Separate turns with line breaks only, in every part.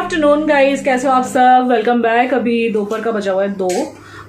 Afternoon guys, कैसे हो आप सब। Welcome back. अभी दोपहर का बजा हुआ है 2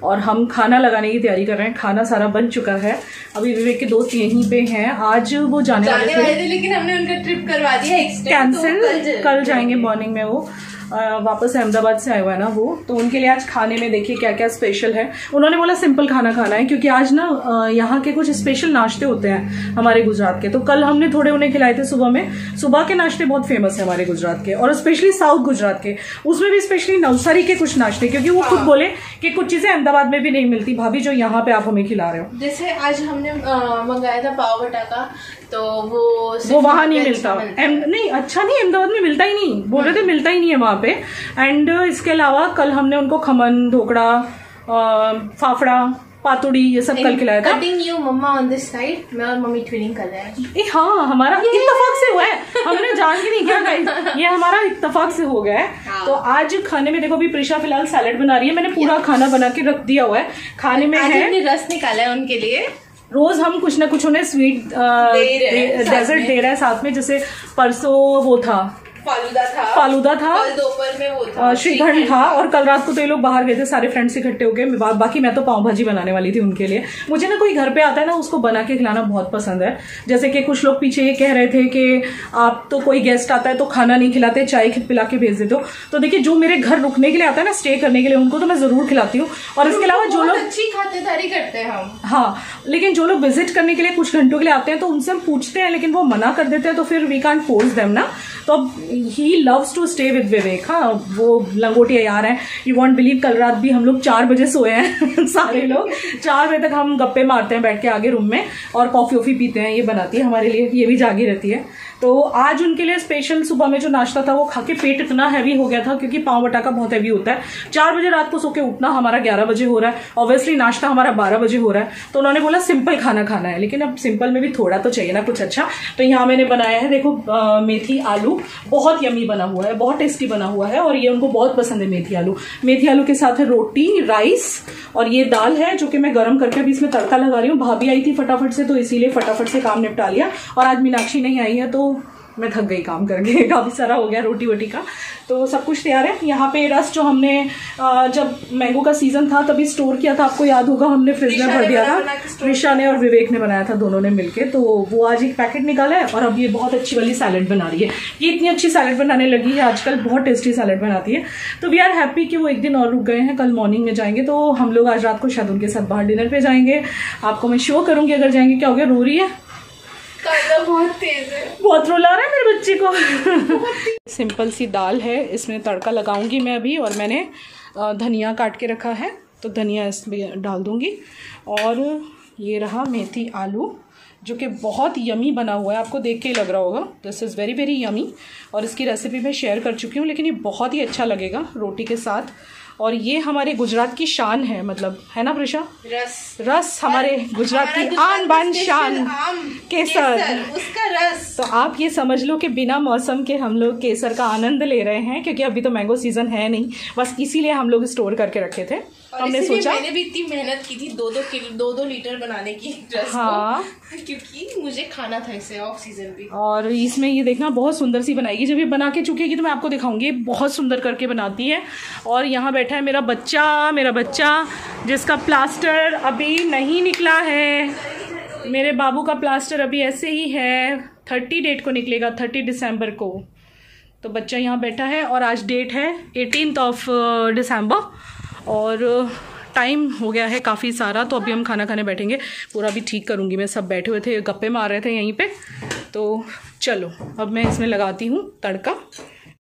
और हम खाना लगाने की तैयारी कर रहे हैं। खाना सारा बन चुका है। अभी विवेक के दोस्त यहीं पे हैं। आज वो जाने वाले थे
लेकिन हमने उनका ट्रिप करवा दिया
कैंसिल। कल जाएंगे मॉर्निंग में। वो वापस अहमदाबाद से आए हुआ है ना वो, तो उनके लिए आज खाने में देखिए क्या क्या स्पेशल है। उन्होंने बोला सिंपल खाना खाना है क्योंकि आज ना यहाँ के कुछ स्पेशल नाश्ते होते हैं हमारे गुजरात के। तो कल हमने थोड़े उन्हें खिलाए थे सुबह में। सुबह के नाश्ते बहुत फेमस है हमारे गुजरात के, और स्पेशली साउथ गुजरात के। उसमें भी स्पेशली नवसारी के कुछ नाश्ते, क्योंकि वो खुद बोले कि कुछ चीजें अहमदाबाद में भी नहीं मिलती भाभी, जो यहाँ पे आप हमें खिला रहे हो।
जैसे आज हमने मंगाया था पाव बटा का, तो
वो वहां नहीं मिलता। नहीं, अच्छा नहीं, अहमदाबाद में मिलता ही नहीं। बोल रहे थे मिलता ही नहीं है वहां पे। एंड इसके अलावा कल हमने उनको खमन, ढोकड़ा, फाफड़ा, पातुड़ी, ये सब कल खिलाया था।
कटिंग यू मम्मा ऑन दिस साइड, मैं और मम्मी ट्विनिंग कर रहे हैं।
हाँ, हमारा इत्तेफाक से हुआ है। हमने जान के नहीं किया गाइस, ये हमारा इत्तेफाक से हो गया है। तो आज खाने में देखो, अभी प्रिशा फिलहाल सैलेड बना रही है। मैंने पूरा खाना बना के रख दिया हुआ है। खाने में है
रस निकाला है उनके लिए।
रोज हम कुछ ना कुछ उन्हें स्वीट डेजर्ट दे रहे हैं साथ में। जैसे परसों वो था फालूदा था,
दोपहर में वो था
श्रीखंड था, और कल रात को तो ये लोग बाहर गए थे सारे फ्रेंड्स इकट्ठे होके। बाकी मैं तो पाव भाजी बनाने वाली थी उनके लिए। मुझे ना कोई घर पे आता है ना, उसको बना के खिलाना बहुत पसंद है। जैसे कि कुछ लोग पीछे ये कह रहे थे कि आप तो कोई गेस्ट आता है तो खाना नहीं खिलाते, चाय पिला के भेज देते हो। तो देखिए, जो मेरे घर रुकने के लिए आता है ना, स्टे करने के लिए, उनको तो मैं जरूर खिलाती हूँ। और इसके अलावा जो लोग
अच्छी खातिरदारी करते हैं हम,
हाँ, लेकिन जो लोग विजिट करने के लिए कुछ घंटों के लिए आते हैं तो उनसे हम पूछते हैं, लेकिन वो मना कर देते हैं, तो फिर वी कांट फोर्स देम ना। तो अब he loves to stay with Vivek. हाँ, वो लंगोटिया यार हैं। यू वॉन्ट बिलीव, कल रात भी हम लोग 4 बजे सोए हैं सारे लोग। 4 बजे तक हम गप्पे मारते हैं बैठ के आगे रूम में, और कॉफी वॉफी पीते हैं। ये बनाती है हमारे लिए, ये भी जागी रहती है। तो आज उनके लिए स्पेशल सुबह में जो नाश्ता था वो खा के पेट इतना हैवी हो गया था, क्योंकि पाव बटा का बहुत हैवी होता है। 4 बजे रात को सो के उठना हमारा 11 बजे हो रहा है। ऑब्वियसली नाश्ता हमारा 12 बजे हो रहा है। तो उन्होंने बोला सिंपल खाना खाना है, लेकिन अब सिंपल में भी थोड़ा तो चाहिए ना कुछ अच्छा। तो यहाँ मैंने बनाया है, देखो, मेथी आलू। बहुत यमी बना हुआ है, बहुत टेस्टी बना हुआ है, और ये उनको बहुत पसंद है मेथी आलू। मेथी आलू के साथ है रोटी, राइस, और ये दाल है जो कि मैं गर्म करके अभी इसमें तड़का लगा रही हूँ। भाभी आई थी फटाफट से, तो इसीलिए फटाफट से काम निपटा लिया। और आज मीनाक्षी नहीं आई है तो मैं थक गई काम करके, काफी सारा हो गया रोटी वोटी का। तो सब कुछ तैयार है। यहाँ पे रस जो हमने जब मैंगो का सीजन था तभी स्टोर किया था, आपको याद होगा, हमने फ्रिज में भर दिया था। ऋषा ने और विवेक ने बनाया था, दोनों ने मिलके। तो वो आज एक पैकेट निकाला है, और अब ये बहुत अच्छी वाली सैलेड बना रही है। ये इतनी अच्छी सैलेड बनाने लगी है आजकल, बहुत टेस्टी सैलेड बनाती है। तो वी आर हैप्पी कि वो एक दिन और रुक गए हैं। कल मॉर्निंग में जाएंगे, तो हम लोग आज रात को शायद उनके साथ बाहर डिनर पे जाएंगे। आपको मैं शो करूंगी अगर जाएंगे। क्या हो गया, रो रही है?
बहुत तेज है,
बहुत रुला रहा है मेरे बच्चे को। सिंपल सी दाल है, इसमें तड़का लगाऊंगी मैं अभी। और मैंने धनिया काट के रखा है, तो धनिया इसमें डाल दूंगी। और ये रहा मेथी आलू, जो कि बहुत यमी बना हुआ है। आपको देख के ही लग रहा होगा, this is very very yummy. और इसकी रेसिपी मैं शेयर कर चुकी हूँ, लेकिन ये बहुत ही अच्छा लगेगा रोटी के साथ। और ये हमारे गुजरात की शान है, मतलब, है ना प्रिशा? रस हमारे गुजरात की आन बान शान, केसर,
उसका रस।
तो आप ये समझ लो कि बिना मौसम के हम लोग केसर का आनंद ले रहे हैं, क्योंकि अभी तो मैंगो सीजन है नहीं, बस इसीलिए हम लोग स्टोर करके रखे थे। हमने सोचा,
मैंने भी इतनी मेहनत की थी 2-2 लीटर बनाने की रस। हाँ, क्योंकि मुझे खाना था इसे ऑफ सीजन भी।
और इसमें ये देखना बहुत सुंदर सी बनाएगी। जब ये बना के चुकेगी तो मैं आपको दिखाऊंगी। बहुत सुंदर करके बनाती है। और यहाँ बैठा है मेरा बच्चा जिसका प्लास्टर अभी नहीं निकला है। मेरे बाबू का प्लास्टर अभी ऐसे ही है, 30 डेट को निकलेगा, 30 दिसंबर को। तो बच्चा यहाँ बैठा है, और आज डेट है 18 दिसंबर, और टाइम हो गया है काफ़ी सारा। तो अभी हम खाना खाने बैठेंगे। पूरा भी ठीक करूँगी मैं। सब बैठे हुए थे, गप्पे मार रहे थे यहीं पे। तो चलो अब मैं इसमें लगाती हूँ तड़का।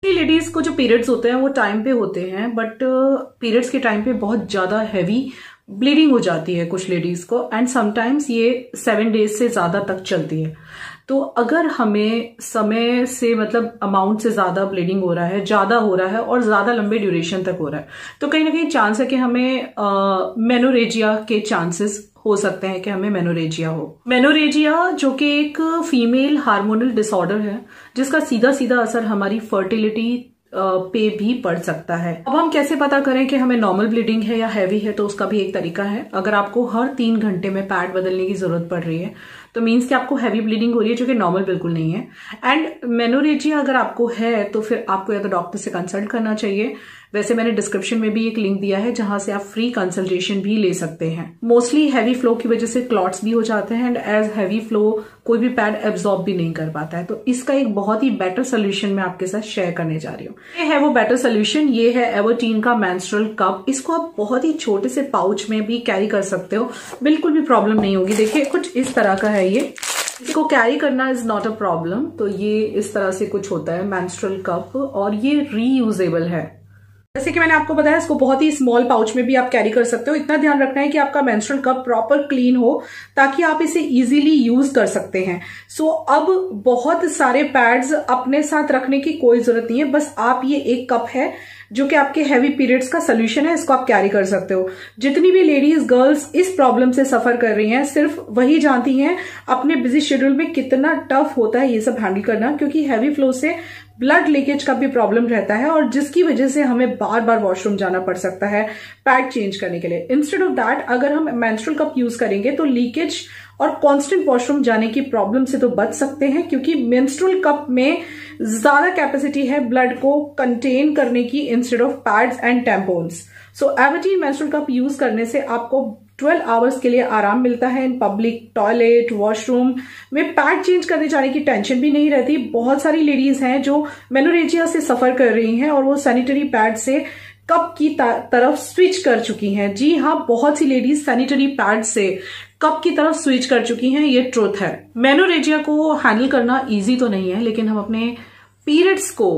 लेडीज़ को जो पीरियड्स होते हैं वो टाइम पे होते हैं, बट पीरियड्स के टाइम पे बहुत ज़्यादा हैवी ब्लीडिंग हो जाती है कुछ लेडीज़ को, एंड समटाइम्स ये 7 डेज से ज़्यादा तक चलती है। तो अगर हमें समय से, मतलब अमाउंट से ज़्यादा ब्लीडिंग हो रहा है, ज़्यादा हो रहा है, और ज़्यादा लंबे ड्यूरेशन तक हो रहा है, तो कहीं ना कहीं चांस है कि हमें मेनोरेजिया के चांसेस हो सकते हैं कि हमें मेनोरेजिया हो। मेनोरेजिया जो कि एक फीमेल हार्मोनल डिसऑर्डर है, जिसका सीधा सीधा असर हमारी फर्टिलिटी पे भी पड़ सकता है। अब हम कैसे पता करें कि हमें नॉर्मल ब्लीडिंग है या हैवी है? तो उसका भी एक तरीका है। अगर आपको हर 3 घंटे में पैड बदलने की जरूरत पड़ रही है तो मीन्स कि आपको हैवी ब्लीडिंग हो रही है, जो कि नॉर्मल बिल्कुल नहीं है। एंड मेनोरेजिया अगर आपको है तो फिर आपको या तो डॉक्टर से कंसल्ट करना चाहिए। वैसे मैंने डिस्क्रिप्शन में भी एक लिंक दिया है जहां से आप फ्री कंसल्टेशन भी ले सकते हैं। मोस्टली हैवी फ्लो की वजह से क्लॉट्स भी हो जाते हैं एंड एज हैवी फ्लो कोई भी पैड एब्जॉर्ब भी नहीं कर पाता है। तो इसका एक बहुत ही बेटर सोल्यूशन मैं आपके साथ शेयर करने जा रही हूँ। ये है वो बेटर सोल्यूशन, ये है एवर्टीन का मेंस्ट्रुअल कप। इसको आप बहुत ही छोटे से पाउच में भी कैरी कर सकते हो, बिल्कुल भी प्रॉब्लम नहीं होगी। देखिए कुछ इस तरह का है ये, इसको कैरी करना इज नॉट अ प्रॉब्लम। तो ये इस तरह से कुछ होता है मेंस्ट्रुअल कप, और ये रीयूजेबल है। जैसे कि मैंने आपको बताया, इसको बहुत ही स्मॉल पाउच में भी आप कैरी कर सकते हो। इतना ध्यान रखना है कि आपका मेंस्ट्रुअल कप प्रॉपर क्लीन हो ताकि आप इसे इजीली यूज कर सकते हैं। सो अब बहुत सारे पैड्स अपने साथ रखने की कोई जरूरत नहीं है, बस आप ये एक कप है जो कि आपके हैवी पीरियड्स का सोल्यूशन है, इसको आप कैरी कर सकते हो। जितनी भी लेडीज गर्ल्स इस प्रॉब्लम से सफर कर रही हैं, सिर्फ वही जानती हैं अपने बिजी शेड्यूल में कितना टफ होता है ये सब हैंडल करना, क्योंकि हैवी फ्लो से ब्लड लीकेज का भी प्रॉब्लम रहता है और जिसकी वजह से हमें बार बार वॉशरूम जाना पड़ सकता है पैड चेंज करने के लिए। इंस्टेड ऑफ दैट अगर हम मेंस्ट्रुअल कप यूज करेंगे तो लीकेज और कांस्टेंट वॉशरूम जाने की प्रॉब्लम से तो बच सकते हैं, क्योंकि मेंस्ट्रुअल कप में ज्यादा कैपेसिटी है ब्लड को कंटेन करने की instead of pads and tampons. So एवर्टीन मेंस्ट्रुअल कप यूज करने से आपको 12 आवर्स के लिए आराम मिलता है। इन पब्लिक टॉयलेट वॉशरूम में पैड चेंज करने जाने की टेंशन भी नहीं रहती। बहुत सारी लेडीज हैं जो मेनोरेजिया से सफर कर रही हैं और वो सैनिटरी पैड से कप की तरफ स्विच कर चुकी हैं। जी हाँ, बहुत सी लेडीज सैनिटरी पैड से कप की तरफ स्विच कर चुकी हैं, ये ट्रुथ है। मेनोरेजिया को हैंडल करना इजी तो नहीं है, लेकिन हम अपने पीरियड्स को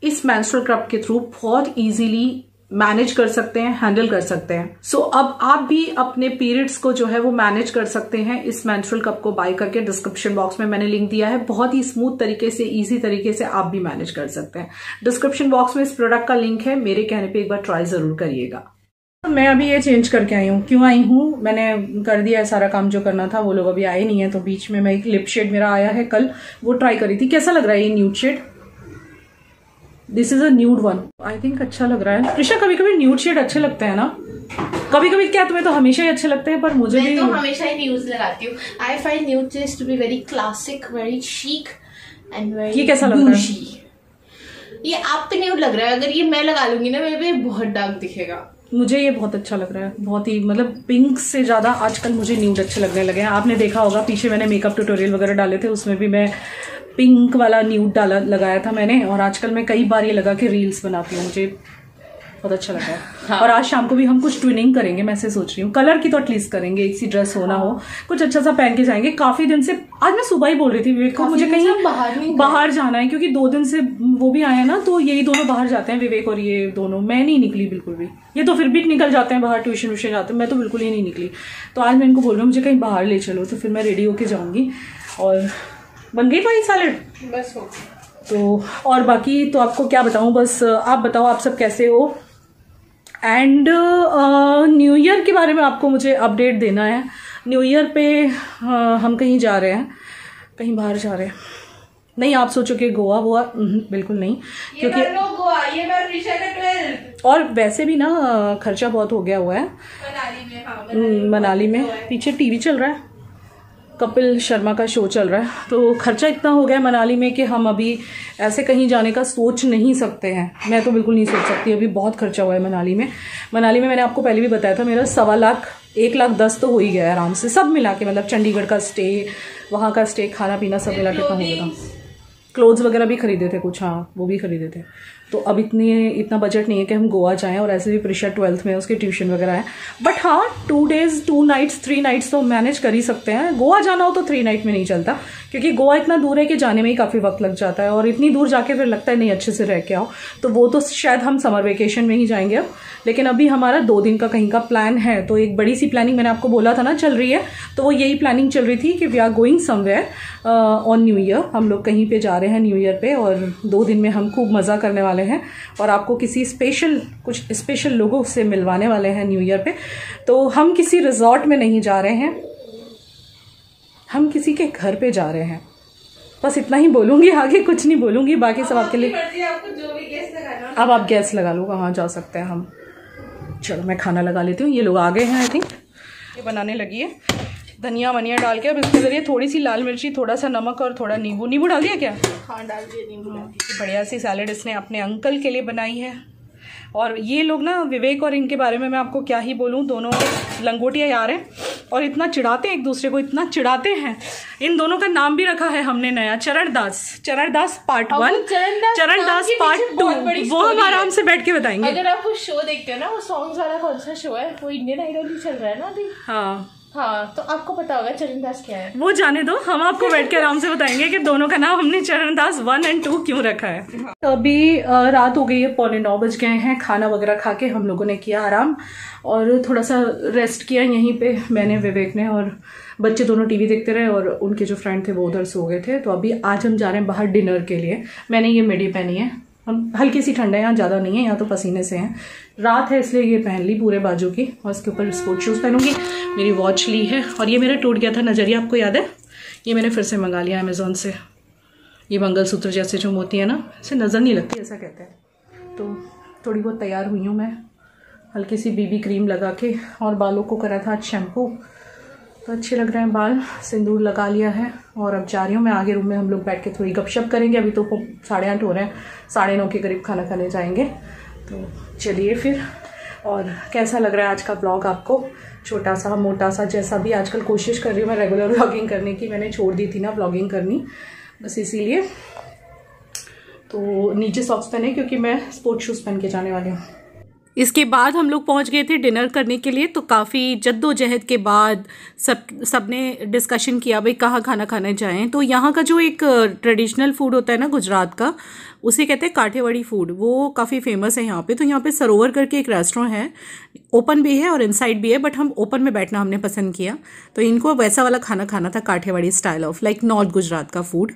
इस मेंस्ट्रुअल कप के थ्रू बहुत इजीली मैनेज कर सकते हैं, हैंडल कर सकते हैं। सो अब आप भी अपने पीरियड्स को जो है वो मैनेज कर सकते हैं इस मेंस्ट्रुअल कप को बाय करके। डिस्क्रिप्शन बॉक्स में मैंने लिंक दिया है, बहुत ही स्मूथ तरीके से, इजी तरीके से आप भी मैनेज कर सकते हैं। डिस्क्रिप्शन बॉक्स में इस प्रोडक्ट का लिंक है, मेरे कहने पे एक बार ट्राई जरूर करिएगा। मैं अभी ये चेंज करके आई हूँ। क्यों आई हूँ? मैंने कर दिया है सारा काम जो करना था, वो लोग अभी आए नहीं है, तो बीच में मैं एक लिप शेड मेरा आया है कल, वो ट्राई करी थी। कैसा लग रहा है ये nude shade? This is a nude one, I think अच्छा लग रहा है। ऋषा, कभी कभी न्यूड शेड अच्छे लगते हैं ना? कभी कभी क्या, तुम्हें तो हमेशा ही अच्छे लगते हैं, पर मुझे भी।
मैं तो हमेशा ही न्यूड लगाती हूँ। I find nude shades to be very classic, very chic and very.
ये कैसा लग रहा है?
ये आप पे न्यूड लग रहा है, अगर ये मैं लगा लूंगी ना मेरे पे बहुत डार्क दिखेगा।
मुझे ये बहुत अच्छा लग रहा है, बहुत ही, मतलब पिंक से ज्यादा आजकल मुझे न्यूड अच्छे लगने लगे हैं। आपने देखा होगा पीछे मैंने मेकअप ट्यूटोरियल वगैरह डाले थे, उसमें भी मैं पिंक वाला न्यूड लगाया था मैंने, और आजकल मैं कई बार ये लगा के रील्स बनाती हूँ, मुझे बहुत अच्छा लगा है। हाँ। और आज शाम को भी हम कुछ ट्विनिंग करेंगे, मैं ऐसे सोच रही हूँ। कलर की तो एटलीस्ट करेंगे, एक सी ड्रेस हो ना हो, कुछ अच्छा सा पहन के जाएंगे। काफी दिन से, आज मैं सुबह ही बोल रही थी विवेक को मुझे कहीं बाहर जाना है, क्योंकि 2 दिन से वो भी आए हैं ना, तो यही दोनों बाहर जाते हैं, विवेक और ये दोनों। मैं नहीं निकली बिल्कुल भी, ये तो फिर भी निकल जाते हैं बाहर, ट्यूशन व्यूशन जाते हैं, मैं तो बिल्कुल ही नहीं निकली। तो आज मैं इनको बोल रही हूँ मुझे कहीं बाहर ले चलो, तो फिर मैं रेडी होके जाऊंगी। और बन गई भाई सैलेड
बस हो
तो। और बाकी तो आपको क्या बताऊं, बस आप बताओ आप सब कैसे हो। एंड न्यू ईयर के बारे में आपको मुझे अपडेट देना है। न्यू ईयर पे हम कहीं जा रहे हैं, कहीं बाहर जा रहे हैं। नहीं आप सोचो कि गोवा वोवा, बिल्कुल नहीं, क्योंकि
गोवा ये बार ऋषा का 12।
और वैसे भी ना खर्चा बहुत हो गया हुआ है
मनाली में। हाँ,
मनाली में पीछे टीवी चल रहा है, कपिल शर्मा का शो चल रहा है, तो खर्चा इतना हो गया है मनाली में कि हम अभी ऐसे कहीं जाने का सोच नहीं सकते हैं। मैं तो बिल्कुल नहीं सोच सकती, अभी बहुत खर्चा हुआ है मनाली में। मनाली में मैंने आपको पहले भी बताया था, मेरा 1.25 लाख 1,10,000 तो हो ही गया है आराम से, सब मिला के, मतलब चंडीगढ़ का स्टे, वहाँ का स्टे, खाना पीना सब मिला के कम होगा। क्लोथ्स वगैरह भी खरीदे थे कुछ, हाँ वो भी खरीदे थे। तो अब इतना बजट नहीं है कि हम गोवा जाएं, और ऐसे भी प्रिशा 12th में उसके ट्यूशन वगैरह है। बट हाँ 2 days 2 nights 3 nights तो मैनेज कर ही सकते हैं। गोवा जाना हो तो 3 night में नहीं चलता, क्योंकि गोवा इतना दूर है कि जाने में ही काफ़ी वक्त लग जाता है, और इतनी दूर जाके फिर लगता है नहीं अच्छे से रह के आओ। तो वो तो शायद हम समर वेकेशन में ही जाएंगे अब, लेकिन अभी हमारा 2 दिन का कहीं का प्लान है। तो एक बड़ी सी प्लानिंग मैंने आपको बोला था ना चल रही है, तो वो यही प्लानिंग चल रही थी कि we are going somewhere on new year. हम लोग कहीं पे जा रहे हैं न्यू ईयर पे, और 2 दिन में हम खूब मज़ा करने वाले हैं, और आपको कुछ स्पेशल लोगों से मिलवाने वाले हैं न्यू ईयर पे। तो हम किसी रिजॉर्ट में नहीं जा रहे हैं, हम किसी के घर पे जा रहे हैं। बस इतना ही बोलूंगी, आगे कुछ नहीं बोलूंगी, बाकी सब आपके लिए।
आपको जो भी गैस लगाना,
अब आप गैस लगा लो, कहाँ जा सकते हैं हम। चलो मैं खाना लगा लेती हूँ, ये लोग आ गए हैं, आई थिंक ये बनाने लगी है। धनिया वनिया डाल के अब इसके ज़रिए थोड़ी सी लाल मिर्ची, थोड़ा सा नमक और थोड़ा नींबू डाल दिया क्या?
हाँ डाल दिया नींबू।
बढ़िया सी सैलेड इसने अपने अंकल के लिए बनाई है। और ये लोग ना, विवेक और इनके बारे में मैं आपको क्या ही बोलूँ, दोनों लंगोटिया यार हैं और इतना चिढ़ाते हैं एक दूसरे को, इतना चिढ़ाते हैं। इन दोनों का नाम भी रखा है हमने नया, चरण दास पार्ट 1, चरण दास पार्ट 2। वो हम आराम से बैठ के बताएंगे।
अगर आप वो शो देखते हो ना, वो सॉन्ग्स वाला कौन सा शो है, वो इंडियन आइडल ही चल रहा है ना अभी। हाँ, तो आपको पता होगा चरण दास क्या है।
वो जाने दो, हम आपको बैठ के आराम से बताएंगे कि दोनों का नाम हमने चरण दास 1 और 2 क्यों रखा है। तो अभी रात हो गई है, 8:45 बज गए हैं। खाना वगैरह खा के हम लोगों ने किया आराम और थोड़ा सा रेस्ट किया यहीं पे, मैंने, विवेक ने, और बच्चे दोनों टीवी देखते रहे और उनके जो फ्रेंड थे वो उधर सो गए थे। तो अभी आज हम जा रहे हैं बाहर डिनर के लिए। मैंने ये मिडी पहनी है, हम हल्की सी ठंड है, यहाँ ज़्यादा नहीं है, यहाँ तो पसीने से हैं। रात है इसलिए ये पहन ली पूरे बाजू की, और इसके ऊपर स्पोर्ट शूज़ पहनूंगी। मेरी वॉच ली है और ये मेरा टूट गया था नज़रिया, आपको याद है? ये मैंने फिर से मंगा लिया अमेज़ोन से। ये मंगलसूत्र जैसे जो मोती है ना, इसे नज़र नहीं लगती ऐसा कहते हैं। तो थोड़ी बहुत तैयार हुई हूँ मैं, हल्की सी बीबी क्रीम लगा के, और बालों को करा था आज शैम्पू, तो अच्छे लग रहे हैं बाल। सिंदूर लगा लिया है और अब जा रही हूँ मैं आगे रूम में, हम लोग बैठ के थोड़ी गपशप करेंगे। अभी तो 8:30 हो रहे हैं, 9:30 के करीब खाना खाने जाएंगे। तो चलिए फिर। और कैसा लग रहा है आज का ब्लॉग आपको? छोटा सा मोटा सा, जैसा भी। आजकल कोशिश कर रही हूँ मैं रेगुलर व्लॉगिंग करने की, मैंने छोड़ दी थी ना व्लॉगिंग करनी, बस इसीलिए। तो नीचे सॉक्स पहने क्योंकि मैं स्पोर्ट्स शूज़ पहन के जाने वाली हूँ। इसके बाद हम लोग पहुंच गए थे डिनर करने के लिए। तो काफ़ी जद्दोजहद के बाद सबने डिस्कशन किया भाई कहाँ खाना खाने जाएं। तो यहाँ का जो एक ट्रेडिशनल फूड होता है ना गुजरात का, उसे कहते हैं काठियावाड़ी फूड, वो काफ़ी फेमस है यहाँ पे। तो यहाँ पे सरोवर करके एक रेस्टोरेंट है, ओपन भी है और इनसाइड भी है, बट हम ओपन में बैठना हमने पसंद किया। तो इनको वैसा वाला खाना खाना था, Kathiawadi style of, like north Gujarat का फूड।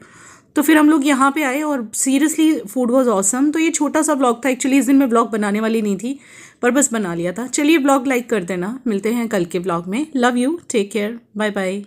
तो फिर हम लोग यहाँ पे आए और सीरियसली फूड वाज ऑसम। तो ये छोटा सा व्लॉग था, एक्चुअली इस दिन मैं व्लॉग बनाने वाली नहीं थी, पर बस बना लिया था। चलिए व्लॉग लाइक कर देना, मिलते हैं कल के व्लॉग में। Love you, take care, bye bye.